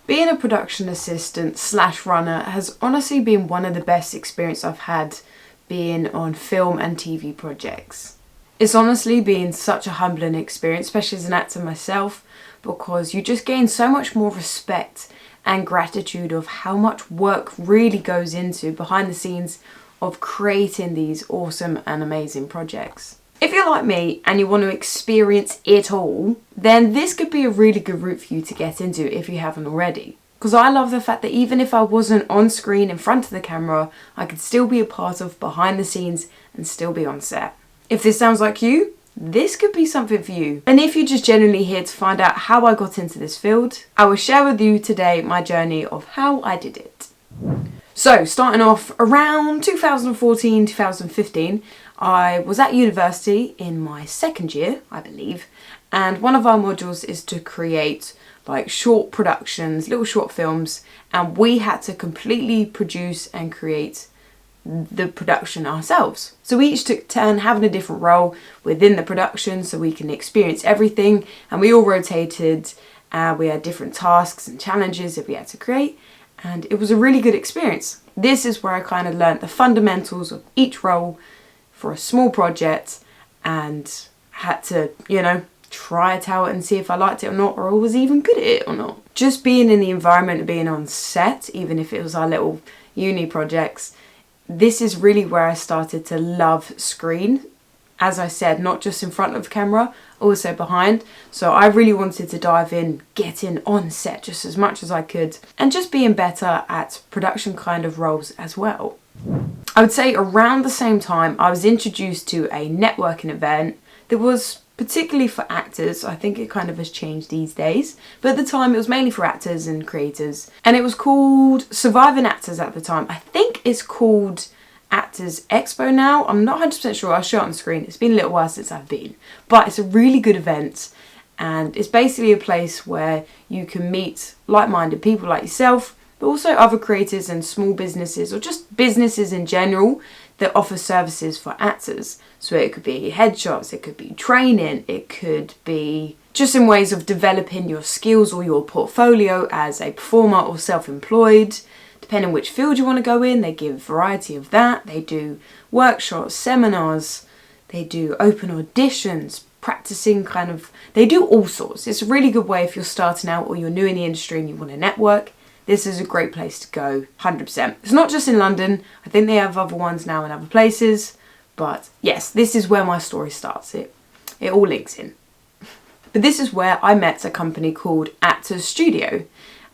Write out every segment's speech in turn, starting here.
Being a production assistant / runner has honestly been one of the best experiences I've had being on film and TV projects. It's honestly been such a humbling experience, especially as an actor myself, because you just gain so much more respect and gratitude of how much work really goes into behind the scenes of creating these awesome and amazing projects. If you're like me and you want to experience it all, then this could be a really good route for you to get into if you haven't already. Because I love the fact that even if I wasn't on screen in front of the camera, I could still be a part of behind the scenes and still be on set. If this sounds like you, this could be something for you. And if you're just genuinely here to find out how I got into this field, I will share with you today my journey of how I did it. So starting off around 2014, 2015, I was at university in my second year, I believe, and one of our modules is to create like short productions, little short films, and we had to completely produce and create the production ourselves. So we each took turn having a different role within the production so we can experience everything, and we all rotated. We had different tasks and challenges that we had to create, and it was a really good experience. This is where I kind of learnt the fundamentals of each role for a small project and had to, try it out and see if I liked it or not, or was even good at it or not. Just being in the environment of being on set, even if it was our little uni projects, this is really where I started to love screen. As I said, not just in front of camera, also behind. So I really wanted to dive in, get in on set just as much as I could, and just being better at production kind of roles as well. I would say around the same time I was introduced to a networking event that was particularly for actors. I think it kind of has changed these days, but at the time it was mainly for actors and creators, and it was called Surviving Actors at the time. I think it's called Actors Expo now. I'm not 100% sure. I'll show it on screen. It's been a little while since I've been, but it's a really good event, and it's basically a place where you can meet like-minded people like yourself, but also other creators and small businesses, or just businesses in general that offer services for actors. So it could be headshots, it could be training, it could be just in ways of developing your skills or your portfolio as a performer or self-employed. Depending on which field you want to go in, they give a variety of that. They do workshops, seminars, they do open auditions, practicing they do all sorts. It's a really good way if you're starting out or you're new in the industry and you want to network. This is a great place to go, 100%. It's not just in London. I think they have other ones now in other places. But yes, this is where my story starts. It all links in. But this is where I met a company called Actors Studio.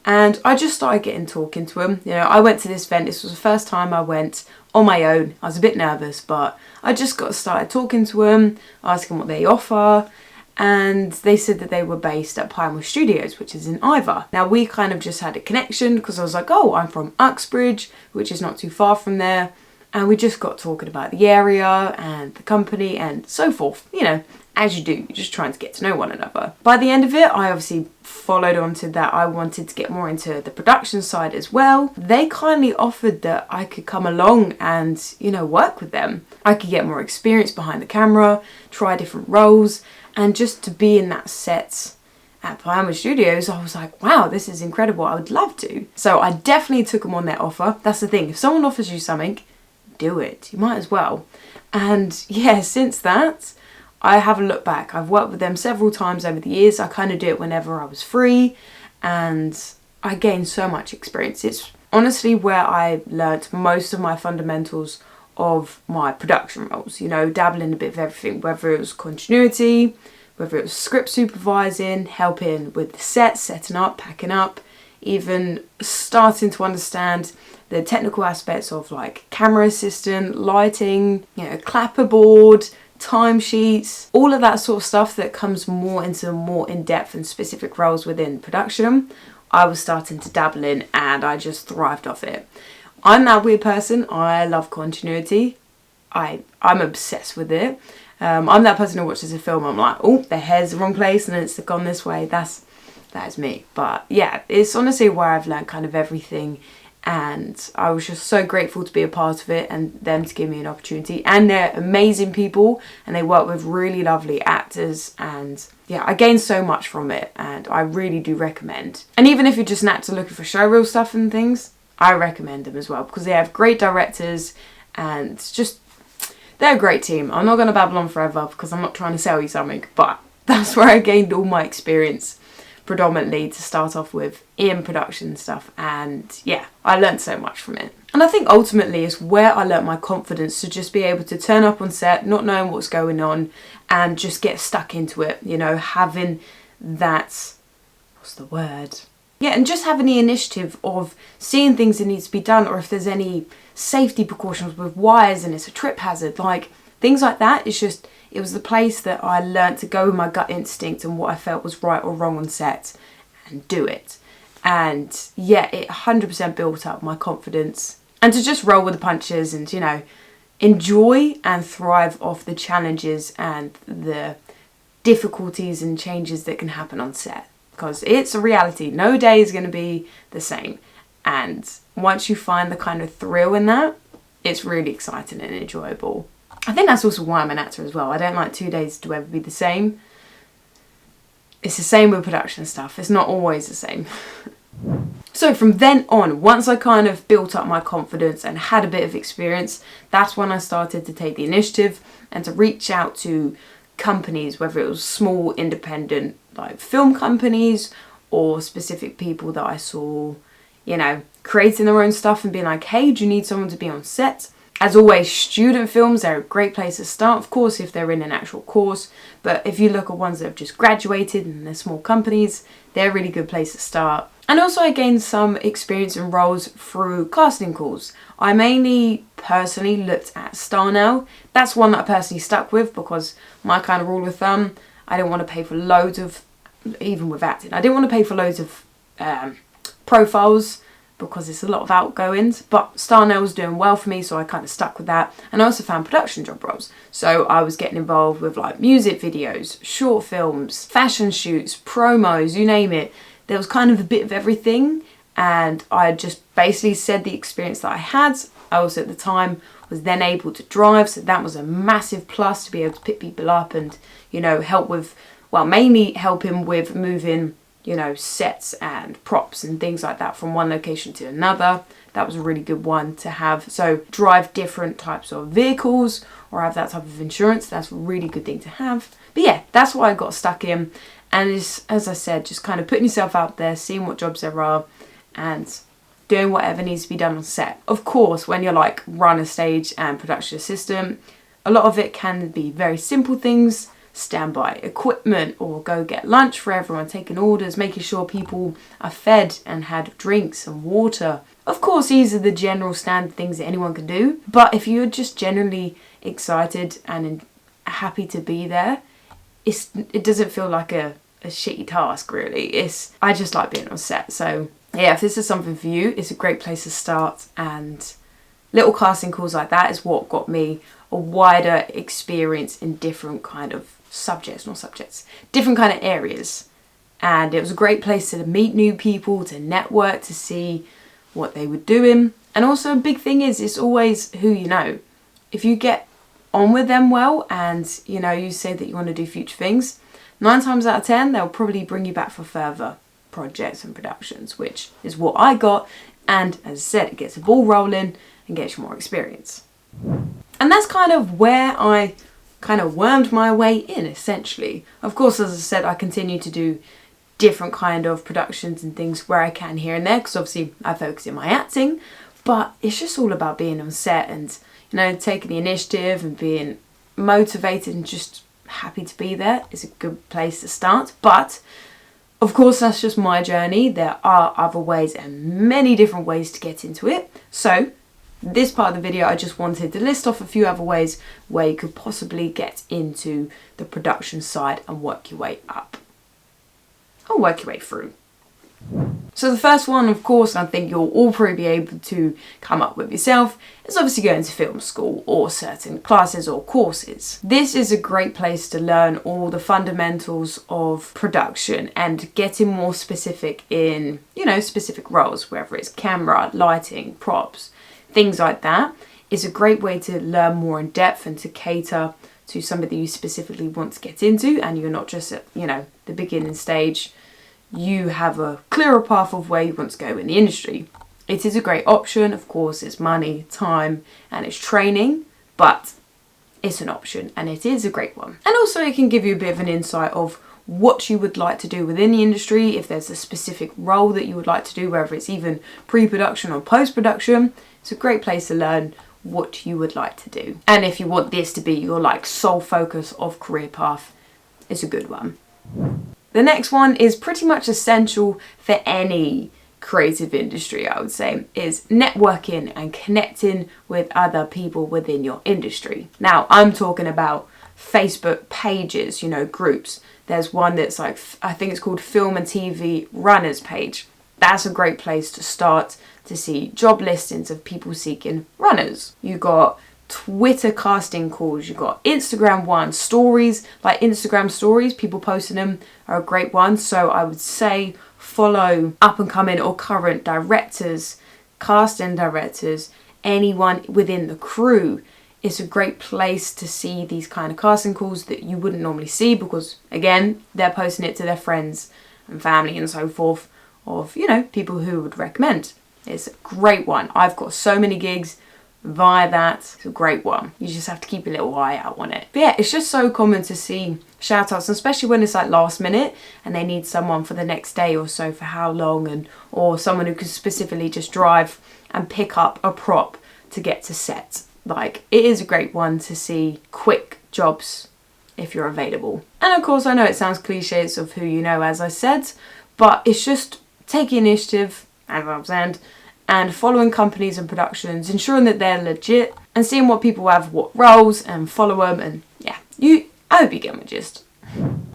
And I just started talking to them. I went to this event. This was the first time I went on my own. I was a bit nervous, but I just got started talking to them, asking what they offer. And they said that they were based at Pinewood Studios, which is in Ivor. Now we kind of just had a connection because I was like, oh, I'm from Uxbridge, which is not too far from there. And we just got talking about the area and the company and so forth. As you do, you're just trying to get to know one another. By the end of it, I obviously followed on to that. I wanted to get more into the production side as well. They kindly offered that I could come along and, work with them. I could get more experience behind the camera, try different roles, and just to be in that set at Pinewood Studios, I was like, wow, this is incredible. I would love to. So I definitely took them on their offer. That's the thing. If someone offers you something, do it. You might as well. And yeah, since that, I haven't looked back. I've worked with them several times over the years. I kind of do it whenever I was free, and I gained so much experience. It's honestly where I learnt most of my fundamentals of my production roles, dabbling a bit of everything, whether it was continuity, whether it was script supervising, helping with the set, setting up, packing up, even starting to understand the technical aspects of like camera assistant, lighting, clapperboard, timesheets, all of that sort of stuff that comes more into more in-depth and specific roles within production. I was starting to dabble in, and I just thrived off it. I'm that weird person. I love continuity. I'm obsessed with it. I'm that person who watches a film, I'm like, oh, the hair's the wrong place and it's gone this way. That is me. But yeah, it's honestly where I've learned kind of everything and I was just so grateful to be a part of it and them to give me an opportunity. And they're amazing people and they work with really lovely actors, and yeah, I gained so much from it and I really do recommend. And even if you're just an actor looking for showreel stuff and things, I recommend them as well because they have great directors and just, they're a great team. I'm not going to babble on forever because I'm not trying to sell you something, but that's where I gained all my experience predominantly to start off with in production stuff, and yeah, I learned so much from it. And I think ultimately it's where I learnt my confidence to just be able to turn up on set not knowing what's going on and just get stuck into it, you know, having that, what's the word? Yeah, and just having the initiative of seeing things that need to be done, or if there's any safety precautions with wires and it's a trip hazard, like things like that. It's just, it was the place that I learnt to go with my gut instinct and what I felt was right or wrong on set and do it. And yeah, it 100% built up my confidence, and to just roll with the punches and, you know, enjoy and thrive off the challenges and the difficulties and changes that can happen on set, because it's a reality. No day is going to be the same, and once you find the kind of thrill in that, it's really exciting and enjoyable. I think that's also why I'm an actor as well. I don't like 2 days to ever be the same. It's the same with production stuff. It's not always the same. So from then on, once I kind of built up my confidence and had a bit of experience, that's when I started to take the initiative and to reach out to companies, whether it was small independent like film companies or specific people that I saw, you know, creating their own stuff and being like, hey, do you need someone to be on set? As always, student films, they're a great place to start, of course, if they're in an actual course. But if you look at ones that have just graduated and they're small companies, they're a really good place to start. And also I gained some experience in roles through casting calls. I mainly personally looked at Star Now. That's one that I personally stuck with because my kind of rule of thumb, I didn't want to pay for loads of, even with acting, I didn't want to pay for loads of profiles, because it's a lot of outgoings, but Star Now was doing well for me, so I kind of stuck with that. And I also found production job roles, so I was getting involved with like music videos, short films, fashion shoots, promos, you name it. There was kind of a bit of everything, and I just basically said the experience that I had. I also at the time was then able to drive, so that was a massive plus to be able to pick people up and, you know, help with, well, mainly helping with moving, you know, sets and props and things like that from one location to another. That was a really good one to have. So drive different types of vehicles or have that type of insurance. That's a really good thing to have. But yeah, that's what I got stuck in. And it's, as I said, just kind of putting yourself out there, seeing what jobs there are and doing whatever needs to be done on set. Of course, when you're like runner stage and production assistant, a lot of it can be very simple things, standby equipment or go get lunch for everyone, taking orders, making sure people are fed and had drinks and water. Of course, these are the general standard things that anyone can do, but if you're just generally excited and happy to be there, it doesn't feel like a shitty task really. I just like being on set. So yeah, if this is something for you, it's a great place to start, and little casting calls like that is what got me a wider experience in different kind of different kind of areas. And it was a great place to meet new people, to network, to see what they were doing. And also a big thing is, it's always who you know. If you get on with them well and, you know, you say that you want to do future things, 9 times out of 10 they'll probably bring you back for further projects and productions, which is what I got. And as I said, it gets the ball rolling and gets you more experience. And that's kind of where I kind of wormed my way in, essentially. Of course, as I said, I continue to do different kind of productions and things where I can here and there, because obviously I focus in my acting, but it's just all about being on set and, you know, taking the initiative and being motivated and just happy to be there is a good place to start. But of course, that's just my journey. There are other ways and many different ways to get into it. So this part of the video, I just wanted to list off a few other ways where you could possibly get into the production side and work your way up. Or work your way through. So the first one, of course, I think you'll all probably be able to come up with yourself, is obviously going to film school or certain classes or courses. This is a great place to learn all the fundamentals of production and getting more specific in, specific roles, whether it's camera, lighting, props, things like that. It's a great way to learn more in depth and to cater to somebody you specifically want to get into, and you're not just at, the beginning stage. You have a clearer path of where you want to go in the industry. It is a great option. Of course, it's money, time, and it's training, but it's an option and it is a great one. And also it can give you a bit of an insight of what you would like to do within the industry. If there's a specific role that you would like to do, whether it's even pre-production or post-production, it's a great place to learn what you would like to do. And if you want this to be your sole focus of career path, it's a good one. The next one is pretty much essential for any creative industry, I would say, is networking and connecting with other people within your industry. Now, I'm talking about Facebook pages, groups. There's one that's I think it's called Film and TV Runners page. That's a great place to start to see job listings of people seeking runners. You got Twitter casting calls, you've got Instagram ones, stories, like Instagram stories, people posting them are a great one. So I would say follow up and coming or current directors, casting directors, anyone within the crew. It's a great place to see these kind of casting calls that you wouldn't normally see because, again, they're posting it to their friends and family and so forth of, people who would recommend. It's a great one. I've got so many gigs via that. It's a great one. You just have to keep a little eye out on it. But yeah, it's just so common to see shout outs, especially when it's last minute and they need someone for the next day or so for how long, or someone who can specifically just drive and pick up a prop to get to set. It is a great one to see quick jobs if you're available. And of course, I know it sounds cliches of who you know, as I said, but it's just taking initiative, as I've said, and following companies and productions, ensuring that they're legit and seeing what people have, what roles, and follow them. And yeah, I hope you get my gist.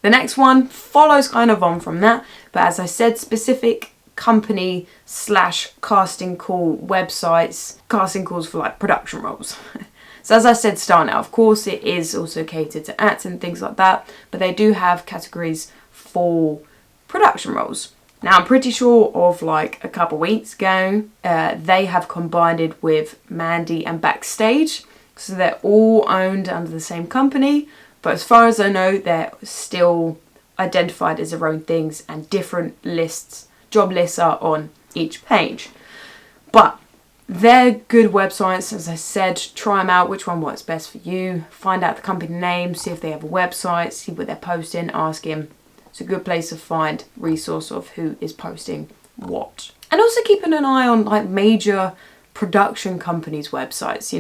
The next one follows kind of on from that, but as I said, specific company / casting call websites, casting calls for production roles. So as I said, start now. Of course, it is also catered to acts and things like that, but they do have categories for production roles. Now, I'm pretty sure of a couple weeks ago, they have combined it with Mandy and Backstage. So they're all owned under the same company. But as far as I know, they're still identified as their own things and different lists, job lists are on each page. But they're good websites. As I said, try them out, which one works best for you. Find out the company name, see if they have a website, see what they're posting, ask him. It's a good place to find resource of who is posting what. And also keeping an eye on major production companies' websites.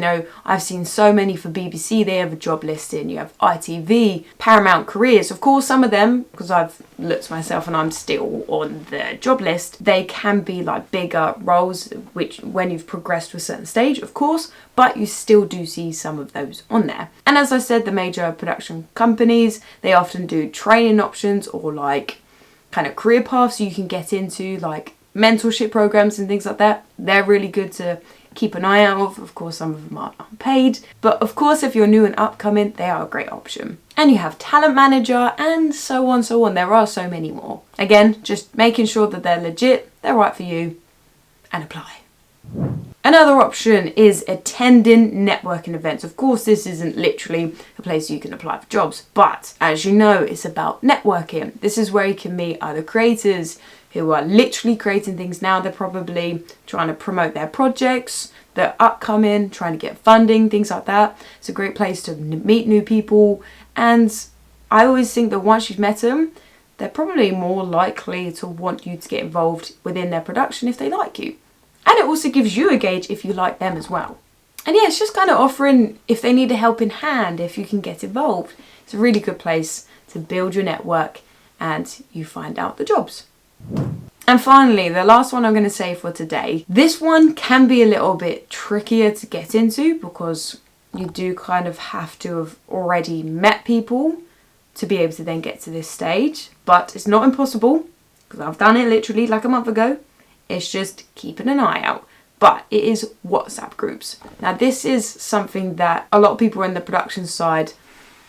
I've seen so many for BBC, they have a job listing. You have ITV, Paramount Careers. Of course, some of them, because I've looked myself and I'm still on the job list, they can be bigger roles, which when you've progressed to a certain stage, of course, but you still do see some of those on there. And as I said, the major production companies, they often do training options or kind of career paths you can get into, mentorship programs and things like that. They're really good to keep an eye out of. Of course, some of them are unpaid, but of course, if you're new and upcoming, they are a great option. And you have Talent Manager and so on, so on. There are so many more. Again, just making sure that they're legit, they're right for you, and apply. Another option is attending networking events. Of course, this isn't literally a place you can apply for jobs, but as you know, it's about networking. This is where you can meet other creators who are literally creating things now. They're probably trying to promote their projects, they're upcoming, trying to get funding, things like that. It's a great place to meet new people. And I always think that once you've met them, they're probably more likely to want you to get involved within their production if they like you. And it also gives you a gauge if you like them as well. And yeah, it's just kind of offering if they need a helping hand, if you can get involved. It's a really good place to build your network and you find out the jobs. And finally, the last one I'm going to say for today. This one can be a little bit trickier to get into because you do kind of have to have already met people to be able to then get to this stage. But it's not impossible. because I've done it literally like a month ago. It's just keeping an eye out. But it is WhatsApp groups. Now this is something that a lot of people in the production side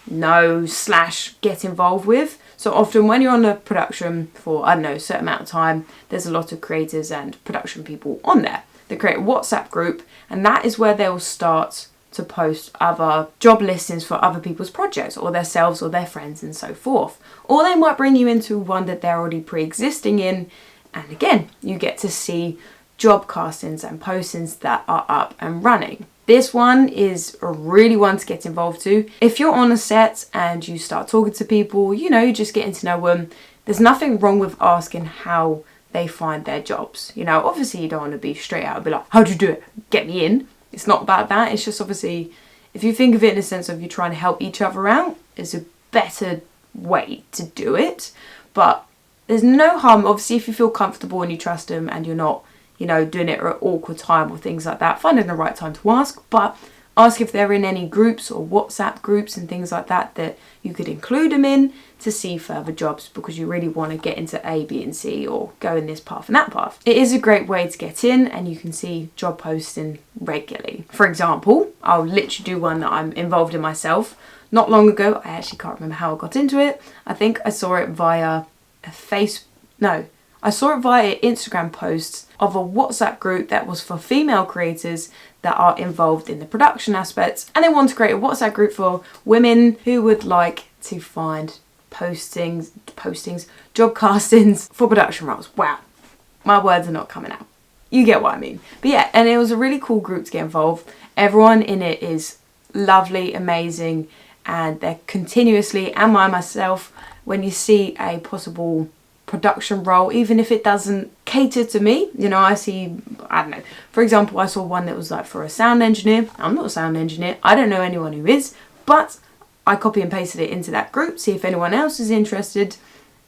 know / get involved with. So often when you're on a production for, I don't know, a certain amount of time, there's a lot of creators and production people on there. They create a WhatsApp group, and that is where they'll start to post other job listings for other people's projects, or themselves or their friends and so forth. Or they might bring you into one that they're already pre-existing in, and again, you get to see job castings and postings that are up and running. This one is a really one to get involved to. If you're on a set and you start talking to people, you know, just getting to know them, there's nothing wrong with asking how they find their jobs. You know, obviously you don't want to be straight out and be like, how'd you do it? Get me in. It's not about that. It's just obviously, if you think of it in a sense of you're trying to help each other out, it's a better way to do it. But there's no harm, obviously, if you feel comfortable and you trust them and you're not, you know, doing it at an awkward time or things like that, finding the right time to ask. But ask if they're in any groups or WhatsApp groups and things like that that you could include them in to see further jobs, because you really want to get into A, B and C, or go in this path and that path. It is a great way to get in, and you can see job posting regularly. For example, I'll literally do one that I'm involved in myself. Not long ago, I actually can't remember how I got into it. I think I saw it via I saw it via Instagram posts of a WhatsApp group that was for female creators that are involved in the production aspects, and they want to create a WhatsApp group for women who would like to find postings, job castings for production roles. Wow, my words are not coming out. You get what I mean. But yeah, and it was a really cool group to get involved. Everyone in it is lovely, amazing, and they're continuously, and myself, when you see a possible production role, even if it doesn't cater to me, you know, I don't know, for example, I saw one that was like for a sound engineer. I'm not a sound engineer, I don't know anyone who is, but I copy and pasted it into that group, see if anyone else is interested,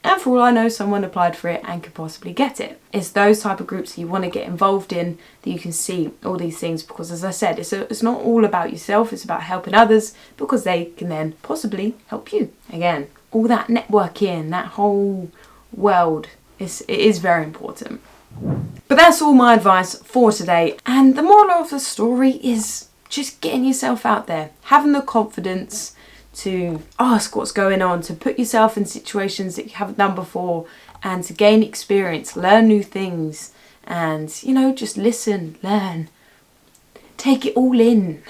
and for all I know, someone applied for it and could possibly get it. It's those type of groups you want to get involved in, that you can see all these things, because as I said, it's not all about yourself, it's about helping others, because they can then possibly help you. Again, all that networking, that whole world, it is very important. But that's all my advice for today, and the moral of the story is just getting yourself out there, having the confidence to ask what's going on, to put yourself in situations that you haven't done before, and to gain experience, learn new things, and, you know, just listen, learn, take it all in.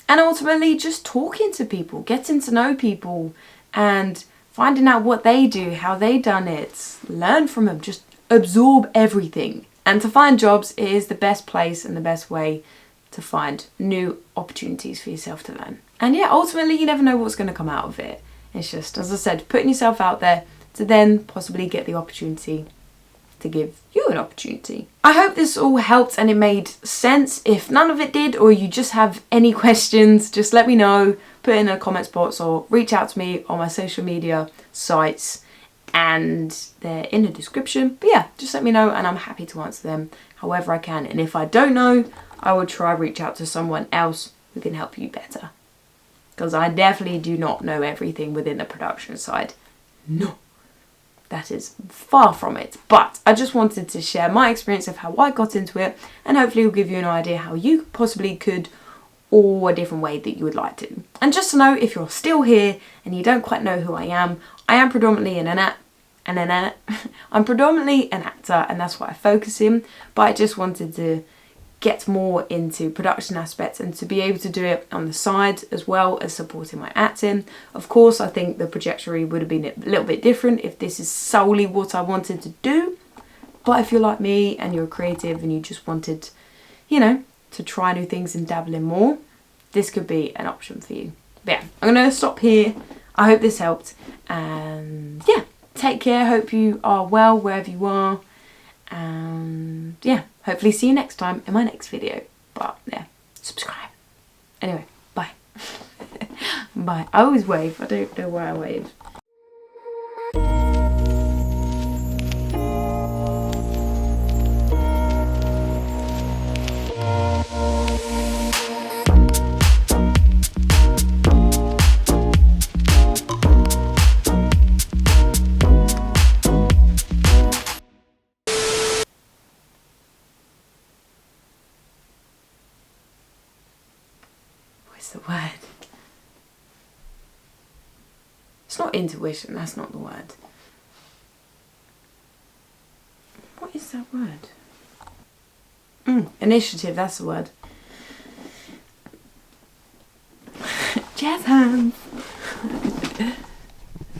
And ultimately just talking to people, getting to know people, and finding out what they do, how they done it, learn from them, just absorb everything. And to find jobs, it is the best place and the best way to find new opportunities for yourself to learn. And yeah, ultimately you never know what's going to come out of it. It's just, as I said, putting yourself out there to then possibly get the opportunity to give you an opportunity. I hope this all helped and it made sense. If none of it did, or you just have any questions, just let me know, put in the comments box, or reach out to me on my social media sites, and they're in the description. But yeah, just let me know and I'm happy to answer them however I can. And if I don't know, I will try reach out to someone else who can help you better, because I definitely do not know everything within the production side. No, that is far from it. But I just wanted to share my experience of how I got into it, and hopefully it'll give you an idea how you possibly could, or a different way that you would like to. And just to know, if you're still here and you don't quite know who I am predominantly I'm predominantly an actor, and that's what I focus in, but I just wanted to get more into production aspects and to be able to do it on the side as well as supporting my acting. Of course, I think the trajectory would have been a little bit different if this is solely what I wanted to do, but if you're like me and you're creative and you just wanted, you know, to try new things and dabble in more, this could be an option for you. But yeah, I'm gonna stop here. I hope this helped, and yeah, take care. Hope you are well wherever you are, and yeah, hopefully see you next time in my next video. But yeah, subscribe. Anyway, bye. Bye. I always wave. I don't know why I wave. is the word? It's not intuition, that's not the word. What is that word? Initiative, that's the word. Jazz hands.